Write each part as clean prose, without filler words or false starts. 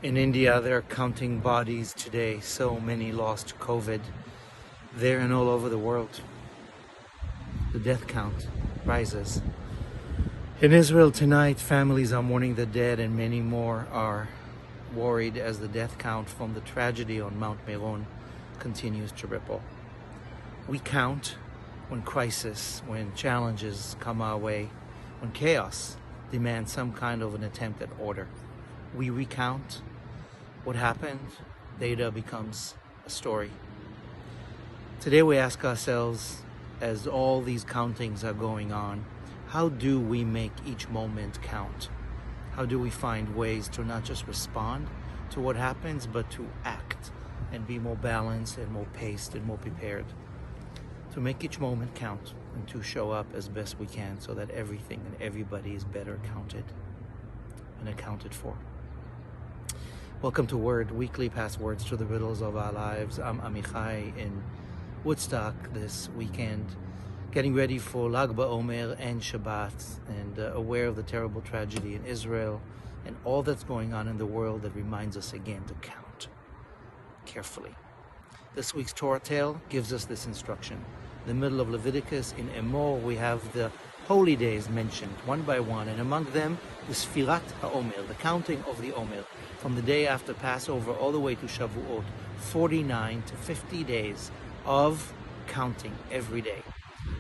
In India, they're counting bodies today. So many lost to COVID. There and all over the world, the death count rises. In Israel tonight, families are mourning the dead and many more are worried as the death count from the tragedy on Mount Meron continues to ripple. We count when crisis, when challenges come our way, when chaos demands some kind of an attempt at order. We recount what happened, data becomes a story. Today we ask ourselves, as all these countings are going on, how do we make each moment count? How do we find ways to not just respond to what happens, but to act and be more balanced and more paced and more prepared? To make each moment count and to show up as best we can so that everything and everybody is better counted and accounted for. Welcome to Word, weekly passwords to the riddles of our lives. I'm Amichai in Woodstock this weekend, getting ready for Lag BaOmer and Shabbat, and aware of the terrible tragedy in Israel and all that's going on in the world that reminds us again to count carefully. This week's Torah tale gives us this instruction. In the middle of Leviticus, in Omer, we have the holy days mentioned one by one, and among them the Sfirat HaOmer, the counting of the Omer, from the day after Passover all the way to Shavuot, 49 to 50 days of counting every day.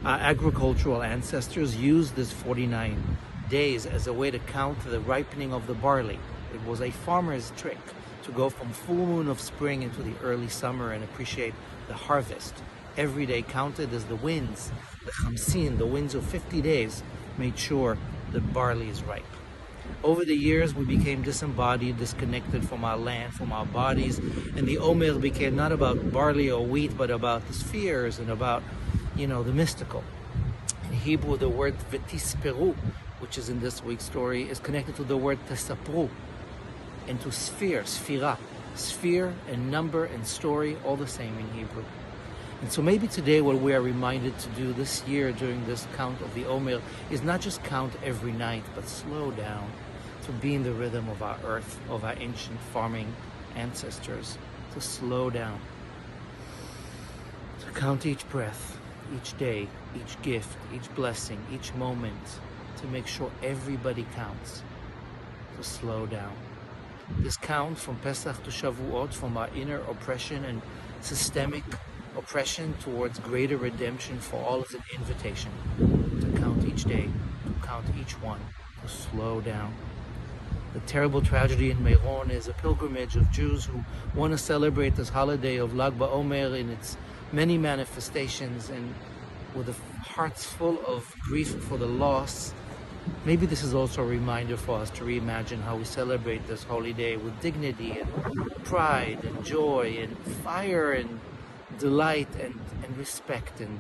Our agricultural ancestors used this 49 days as a way to count the ripening of the barley. It was a farmer's trick to go from full moon of spring into the early summer and appreciate the harvest. Every day counted as the winds, the Chamsin, the winds of 50 days, made sure the barley is ripe. Over the years, we became disembodied, disconnected from our land, from our bodies, and the Omer became not about barley or wheat, but about the spheres and about, the mystical. In Hebrew, the word Tisperu, which is in this week's story, is connected to the word Tisperu, and to sphere, sphira. Sphere and number and story, all the same in Hebrew. And so maybe today what we are reminded to do this year during this count of the Omer is not just count every night, but slow down to be in the rhythm of our earth, of our ancient farming ancestors, to slow down, to count each breath, each day, each gift, each blessing, each moment, to make sure everybody counts, to slow down. This count from Pesach to Shavuot, from our inner oppression and systemic oppression towards greater redemption for all, is an invitation to count each day, to count each one, to slow down. The terrible tragedy in Meron is a pilgrimage of Jews who want to celebrate this holiday of Lag BaOmer in its many manifestations, and with the hearts full of grief for the loss. Maybe this is also a reminder for us to reimagine how we celebrate this holy day with dignity and pride and joy and fire and delight and respect and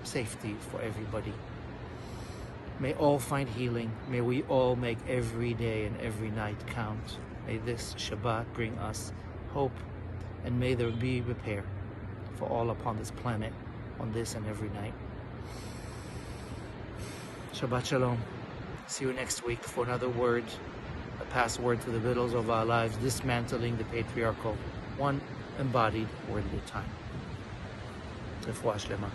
safety for everybody. May all find healing. May we all make every day and every night count. May this Shabbat bring us hope, and may there be repair for all upon this planet on this and every night. Shabbat Shalom. See you next week for another word, a password to the riddles of our lives, dismantling the patriarchal, one embodied word at a time. Refuah Shlema.